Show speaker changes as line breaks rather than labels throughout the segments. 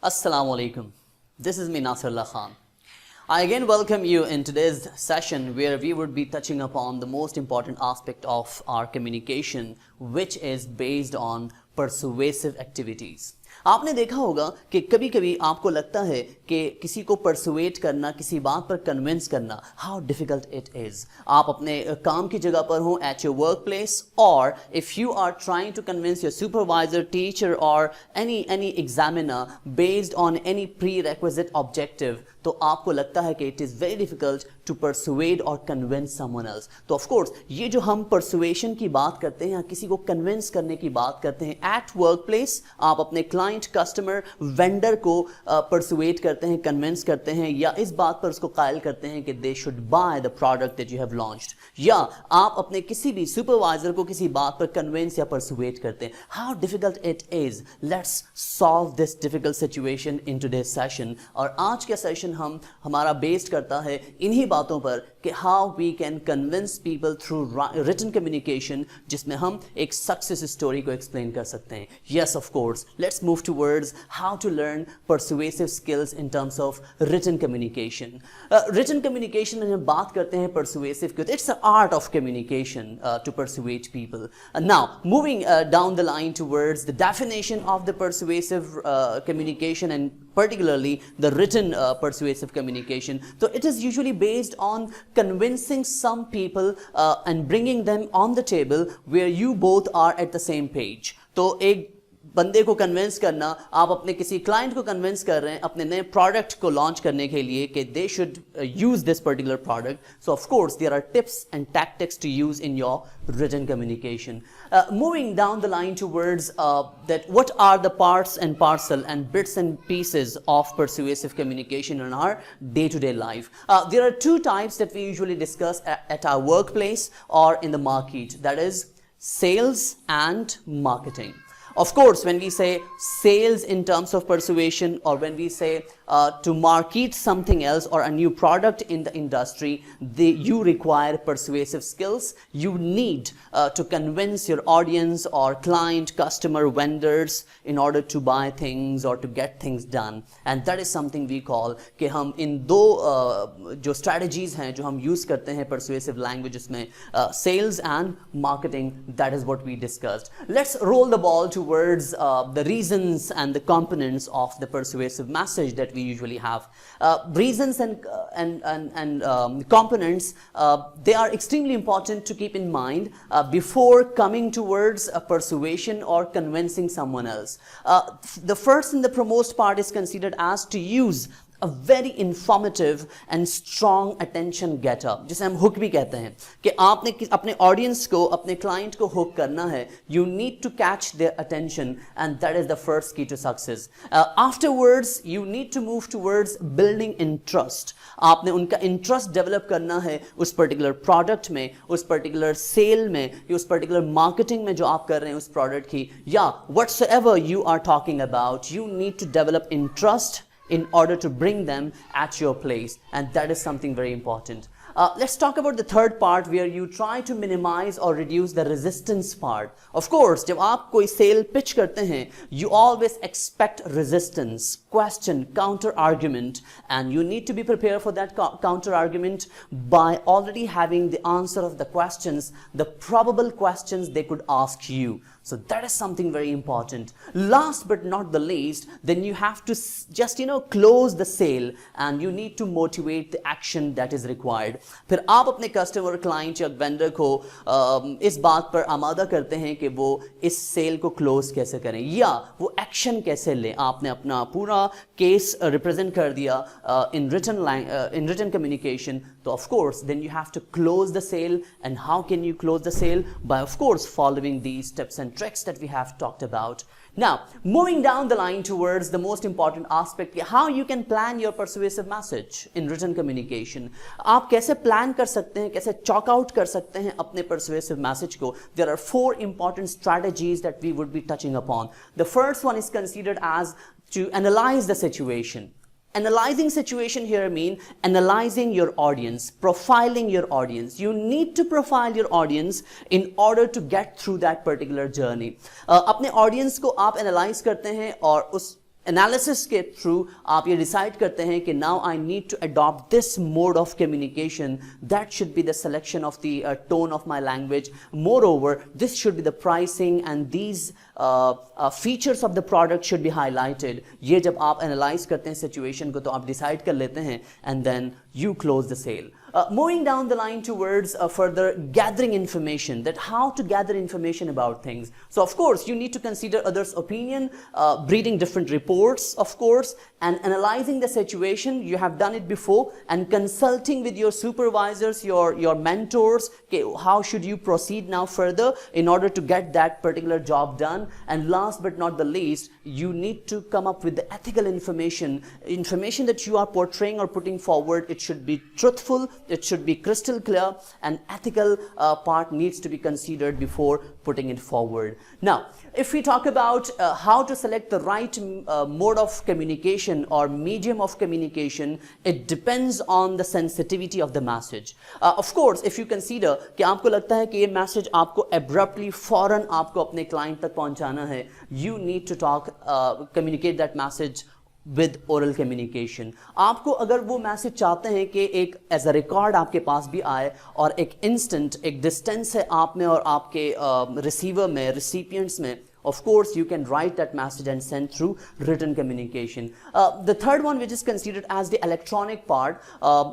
Assalamu alaikum. This is me, Nasir Ullah. I again welcome you in today's session where we would be touching upon the most important aspect of our communication, which is based on persuasive activities. आपने देखा होगा कि कभी कभी आपको लगता है कि किसी को परसुएट करना, किसी बात पर कन्विंस करना, हाउ डिफिकल्ट इट इज़. आप अपने काम की जगह पर हो, एट योर वर्क प्लेस, और if you are trying to convince your supervisor, teacher और any examiner based on any prerequisite objective, तो आपको लगता है कि it is very difficult to persuade और कन्विंस समवन एल्स. तो ऑफ कोर्स ये जो हम परसुएशन की बात करते हैं या किसी को कन्विंस करने की बात करते हैं एट वर्क प्लेस, आप अपने क्लाइंट, कस्टमर, वेंडर को परसुएट करते हैं, कन्विंस करते हैं, या इस बात पर उसको कायल करते हैं कि they should by the product that you have launched, या आप अपने किसी भी सुपरवाइजर को किसी बात पर कन्विंस या परसुएट करते हैं. How difficult it is. Let's solve this difficult situation in today's session. और आज का सेशन हमारा बेस्ड करता है इन्हीं बातों पर कि how we can convince people through written communication, जिसमें हम एक सक्सेस स्टोरी को एक्सप्लेन कर सकते हैं. Yes, of course, let's move towards how to learn persuasive skills in terms of written communication. Written communication में हम बात करते हैं persuasive की, it's an art of communication to persuade people. Now, moving down the line towards the definition of the persuasive communication and particularly the written persuasive communication. So it is usually based on convincing some people and bringing them on the table where you both are at the same page. तो एक बंदे को convince करना, आप अपने किसी client को convince कर रहे हैं अपने नए प्रोडक्ट को लॉन्च करने के लिए कि they should use this particular product. So of course there are tips and tactics to use in your written communication. Moving down the line towards that what are the parts and parcel and bits and pieces of persuasive communication in our day-to-day life. There are two types that we usually discuss at our workplace or in the market, that is sales and marketing. Of course, when we say sales in terms of persuasion, or when we say to market something else or a new product in the industry, you require persuasive skills. You need to convince your audience or client, customer, vendors in order to buy things or to get things done. And that is something we call कि हम इन दो जो strategies हैं जो हम use करते हैं persuasive languages में, sales and marketing, that is what we discussed. Let's roll the ball towards the reasons and the components of the persuasive message that we usually have. Reasons and components, they are extremely important to keep in mind before coming towards a persuasion or convincing someone else. The first and the foremost part is considered as to use a very informative and strong attention getter, जिसे हम hook भी कहते हैं, कि आपने अपने audience को, अपने क्लाइंट को हुक करना है. You need to catch their attention, and that is the first key to success. Afterwards, you need to move towards building interest. आपने उनका इंटरेस्ट डेवलप करना है उस पर्टिकुलर प्रोडक्ट में, उस पर्टिकुलर सेल में, या उस पर्टिकुलर मार्केटिंग में जो आप कर रहे हैं उस प्रोडक्ट की, या whatsoever you are talking about, you need to develop interest in order to bring them at your place, and that is something very important. Let's talk about the third part where you try to minimize or reduce the resistance part. Of course, जब आप कोई sale pitch करते हैं, you always expect resistance, question, counter argument, and you need to be prepared for that counter argument by already having the answer of the questions, the probable questions they could ask you. So that is something very important. Last but not the least, then you have to just close the sale, and you need to motivate the action that is required. फिर आप अपने customer, client या vendor को इस बात पर आमादा करते हैं कि वो इस सेल को क्लोज कैसे करें या वो एक्शन कैसे लें. आपने अपना पूरा केस रिप्रेजेंट कर दिया इन रिटन कम्युनिकेशन, तो of course then you have to close the sale. And how can you close the sale? By of course following these tips and tricks that we have talked about. Now, moving down the line towards the most important aspect, how you can plan your persuasive message in written communication. आप कैसे plan कर सकते हैं, कैसे chalk out कर सकते हैं अपने persuasive message को? There are 4 important strategies that we would be touching upon. The first one is considered as to analyze the situation. Analyzing situation here mean analyzing your audience, profiling your audience. You need to profile your audience in order to get through that particular journey. अपने audience को आप analyze करते हैं और उस analysis के through आप ये डिसाइड करते हैं कि now I need to adopt this mode of communication, that should be the selection of the tone of my language, moreover this should be the pricing and these features of the product should be highlighted. ये जब आप analyse करते हैं situation को तो आप decide कर लेते हैं and then you close the sale. Moving down the line towards further gathering information, that how to gather information about things. So of course you need to consider others' opinion, reading different reports of course, and analyzing the situation. You have done it before, and consulting with your supervisors, your mentors, okay, how should you proceed now further in order to get that particular job done. And last but not the least, you need to come up with the ethical information that you are portraying or putting forward. It should be truthful, it should be crystal clear, and ethical part needs to be considered before putting it forward. Now, if we talk about how to select the right mode of communication or medium of communication, it depends on the sensitivity of the message. Of course, if you consider कि आपको लगता है कि ये message आपको abruptly फौरन आपको अपने client तक पहुंचाना है, you need to communicate that message with oral communication. आपको अगर वो मैसेज चाहते हैं कि एक एज अ रिकॉर्ड आपके पास भी आए और एक इंस्टेंट एक डिस्टेंस है आप में और आपके रिसीवर में, रिसिपिएंट्स में, of course you can write that message and send through written communication. The third one which is considered as the electronic part,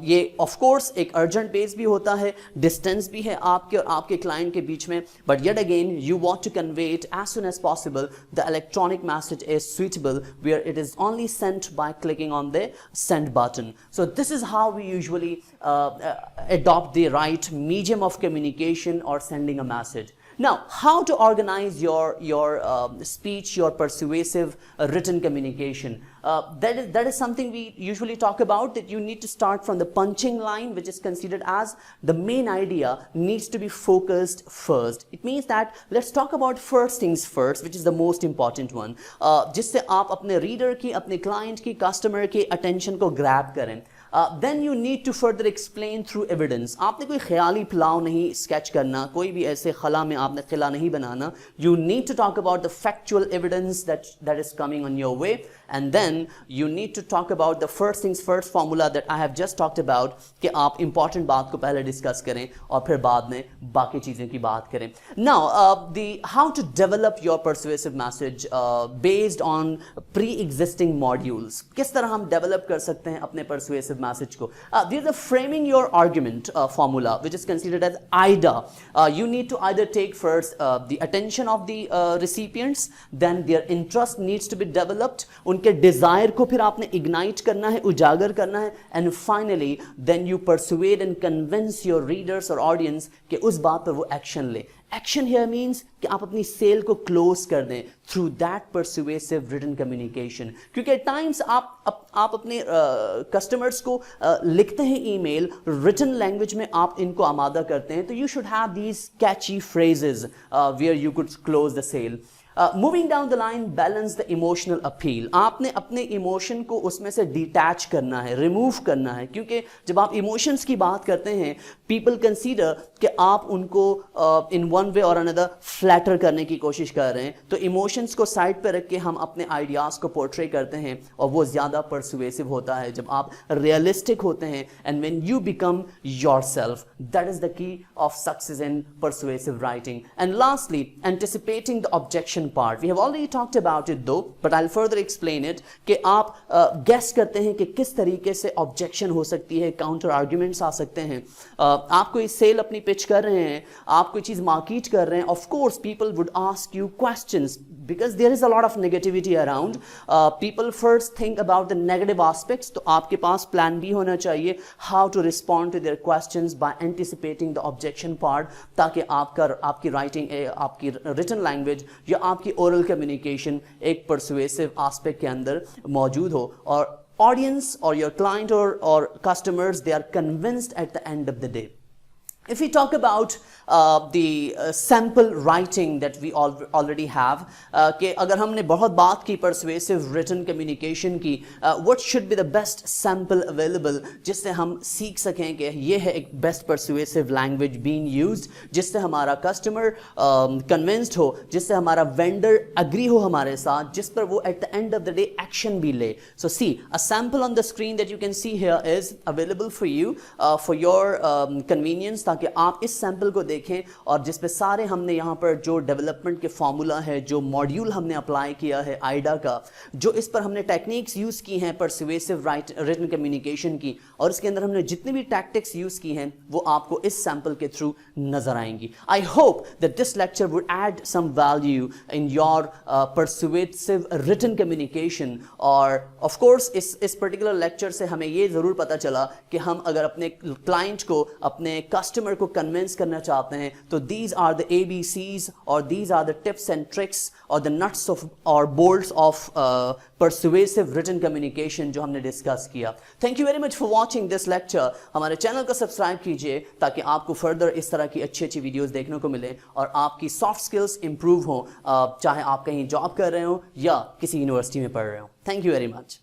ये of course एक urgent base भी होता है, distance भी है आपके और आपके client के बीच में, but yet again you want to convey it as soon as possible. The electronic message is suitable where it is only sent by clicking on the send button. So this is how we usually adopt the right medium of communication or sending a message. Now, how to organize your speech, your persuasive written communication? That is something we usually talk about, that you need to start from the punching line, which is considered as the main idea needs to be focused first. It means that let's talk about first things first, which is the most important one. जिससे आप अपने reader की, अपने client की, customer की attention को grab करें. Then you need to further explain through evidence. आपने कोई ख्याली पुलाव नहीं sketch करना, कोई भी ऐसे खला में आपने खिला नहीं बनाना. You need to talk about the factual evidence that is coming on your way, and then you need to talk about the first things first formula that I have just talked about, कि आप important बात को पहले discuss करें और फिर बाद में बाकी चीज़ों की बात करें. Now, the how to develop your persuasive message based on pre-existing modules. किस तरह हम develop कर सकते हैं अपने persuasive message को. There is a framing your argument formula which is considered as AIDA. You need to either take first the attention of the recipients, then their interest needs to be developed, उनके desire को फिर आपने ignite करना है, उजागर करना है, and finally then you persuade and convince your readers or audience कि उस बात पर वो action ले. Action here means कि आप अपनी सेल को क्लोज कर दें through that persuasive written communication. क्योंकि at times आप अपने customers को लिखते हैं email, written language में आप इनको आमादा करते हैं, तो you should have these catchy phrases where you could close the sale. Moving down the line, balance the emotional appeal. आपने अपने इमोशन को उसमें से डिटैच करना है, रिमूव करना है, क्योंकि जब आप इमोशंस की बात करते हैं, पीपल कंसीडर कि आप उनको इन वन वे और अनदर फ्लैटर करने की कोशिश कर रहे हैं. तो इमोशंस को साइड पे रख के हम अपने आइडियाज़ को पोर्ट्रे करते हैं और वो ज़्यादा परसुएसिव होता है जब आप रियलिस्टिक होते हैं. And when you become yourself, that is the key of success in persuasive writing. And lastly, anticipating the objection part. We have already talked about it though, but I'll further explain it कि आप guess करते हैं कि किस तरीके से objection हो सकती है, counter arguments आ सकते हैं. आप कोई sale अपनी pitch कर रहे हैं, आप कोई चीज़ market कर रहे हैं, of course people would ask you questions because there is a lot of negativity around. People first think about the negative aspects, तो आपके पास plan B होना चाहिए how to respond to their questions by anticipating the objection part, ताकि आपकी writing, आपकी written language या आपकी oral communication एक persuasive aspect के अंदर मौजूद हो और audience or your client or customers, they are convinced at the end of the day. If we talk about the sample writing that we already have, कि अगर हमने बहुत बात की persuasive written communication की, what should be the best sample available जिससे हम सीख सकें कि ये है एक best persuasive language being used, जिससे हमारा customer convinced हो, जिससे हमारा vendor agree हो हमारे साथ, जिस पर वो at the end of the day action भी ले. So see, a sample on the screen that you can see here is available for you for your convenience, कि आप इस सैंपल को देखें और जिस पे सारे हमने यहाँ पर जो डेवलपमेंट के फॉर्मूला है, जो मॉड्यूल हमने अप्लाई किया है आइडा का, जो इस पर हमने टेक्निक्स यूज़ की हैं परसुएसिव रिटन कम्युनिकेशन की, और इसके अंदर हमने जितनी भी टैक्टिक्स यूज़ की हैं वो आपको इस सैंपल के थ्रू नजर आएंगी. I hope that this lecture would add some value in your persuasive written communication. और ऑफ कोर्स इस पर्टिकुलर लेक्चर से हमें ये ज़रूर पता चला कि हम अगर अपने क्लाइंट को, अपने कस्टमर को कन्विंस करना चाहते हैं तो these are the ABCs or these are the tips and tricks or the nuts of or bolts of persuasive written communication जो हमने डिस्कस किया. Thank you very much for watching this lecture. हमारे channel को subscribe कीजिए ताकि आपको further इस तरह की अच्छी अच्छी वीडियोस देखने को मिले और आपकी सॉफ्ट स्किल्स इंप्रूव हो, चाहे आप कहीं जॉब कर रहे हो या किसी यूनिवर्सिटी में पढ़ रहे हो. Thank you very much.